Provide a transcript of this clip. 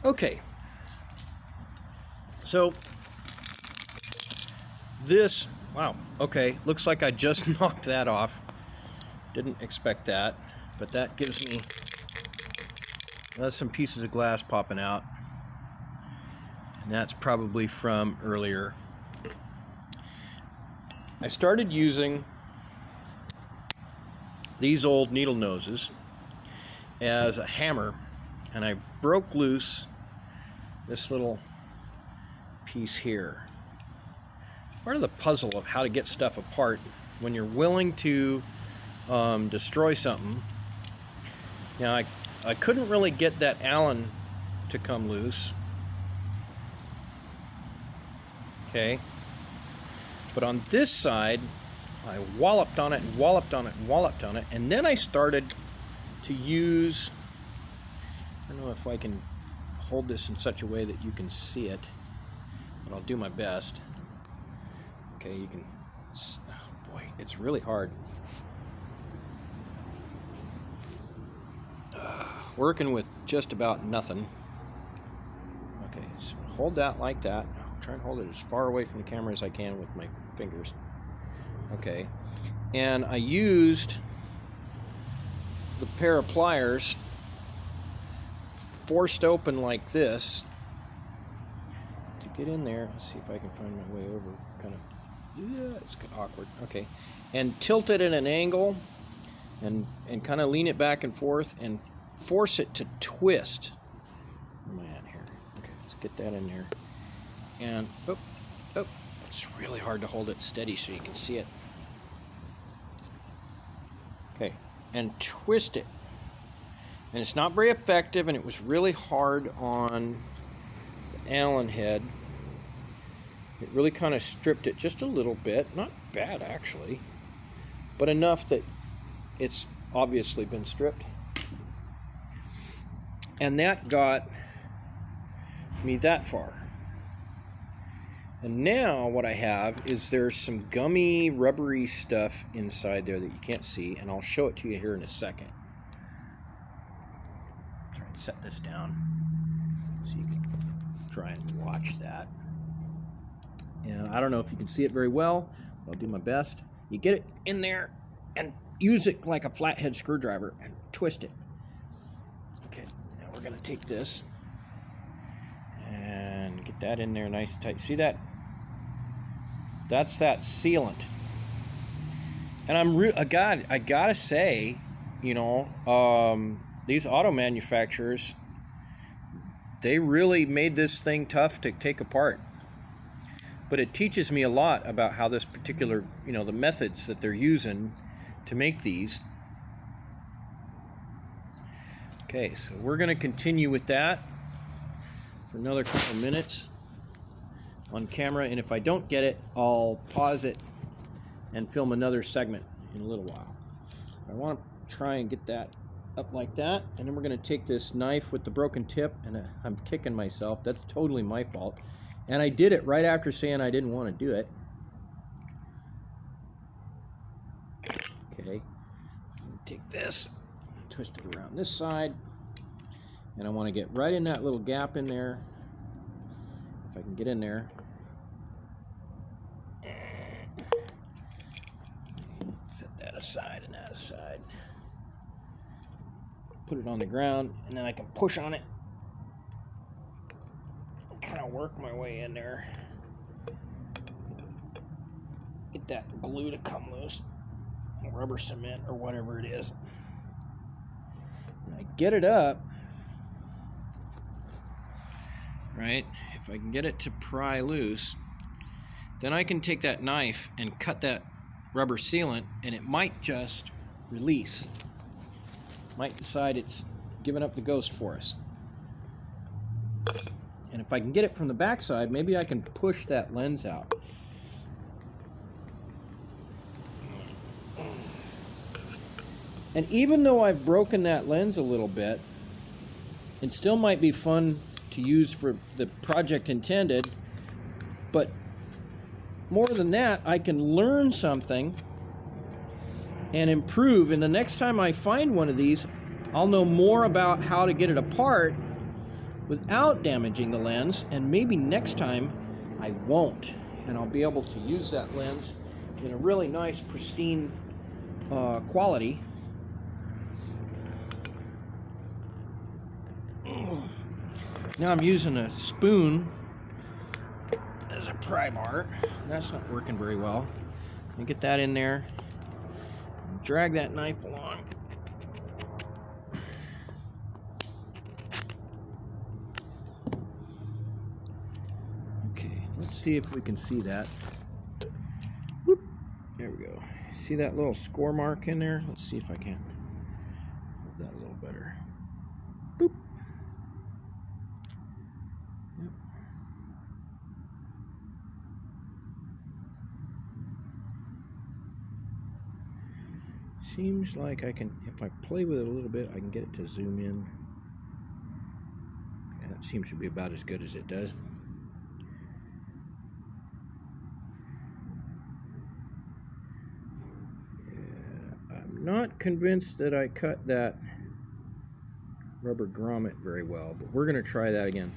Okay, so this, wow, okay, looks like I just knocked that off. Didn't expect that, but that gives me, that's some pieces of glass popping out, and that's probably from earlier. I started using these old needle noses as a hammer, and I broke loose this little piece here. Part of the puzzle of how to get stuff apart when you're willing to destroy something. Now I couldn't really get that Allen to come loose. Okay. But on this side, I walloped on it and walloped on it and walloped on it, and then I started to use, I don't know if I can hold this in such a way that you can see it, but I'll do my best. Okay, you can, oh boy, it's really hard. Working with just about nothing. Okay, so hold that like that. I'll try and hold it as far away from the camera as I can with my fingers. Okay, and I used the pair of pliers forced open like this to get in there. Let's see if I can find my way over. Kind of, yeah, it's kind of awkward. Okay, and tilt it at an angle, and kind of lean it back and forth, and force it to twist. Where am I at here? Okay, let's get that in there. And oh, it's really hard to hold it steady so you can see it. Okay, and twist it. And it's not very effective, and it was really hard on the Allen head. It really kind of stripped it just a little bit. Not bad, actually, but enough that it's obviously been stripped. And that got me that far. And now what I have is there's some gummy, rubbery stuff inside there that you can't see, and I'll show it to you here in a second. Try and set this down so you can try and watch that. And I don't know if you can see it very well, but I'll do my best. You get it in there and use it like a flathead screwdriver and twist it. Okay, now we're going to take this and get that in there nice and tight. See that? That's that sealant. And I gotta say, you know, these auto manufacturers, they really made this thing tough to take apart. But it teaches me a lot about how this particular, you know, the methods that they're using to make these. Okay, so we're going to continue with that for another couple minutes on camera, and if I don't get it, I'll pause it and film another segment in a little while. I want to try and get that up like that, and then we're going to take this knife with the broken tip, and I'm kicking myself. That's totally my fault. And I did it right after saying I didn't want to do it. Okay, take this, twist it around this side, and I want to get right in that little gap in there. If I can get in there. Set that aside and that aside. Put it on the ground, and then I can push on it. Kind of work my way in there. Get that glue to come loose. Rubber cement or whatever it is. And I get it up. Right? If I can get it to pry loose, then I can take that knife and cut that rubber sealant, and it might just release. Might decide it's giving up the ghost for us. And if I can get it from the backside, maybe I can push that lens out. And even though I've broken that lens a little bit, it still might be fun to use for the project intended, but more than that, I can learn something and improve, and the next time I find one of these, I'll know more about how to get it apart without damaging the lens, and maybe next time I won't, and I'll be able to use that lens in a really nice pristine quality. Now I'm using a spoon as a pry bar. That's not working very well. Let me get that in there. Drag that knife along. Okay, let's see if we can see that. Whoop. There we go. See that little score mark in there? Let's see if I can hold that a little better. Boop. Yep. Seems like I can, if I play with it a little bit, I can get it to zoom in. Yeah, that seems to be about as good as it does. Yeah, I'm not convinced that I cut that rubber grommet very well, but we're going to try that again.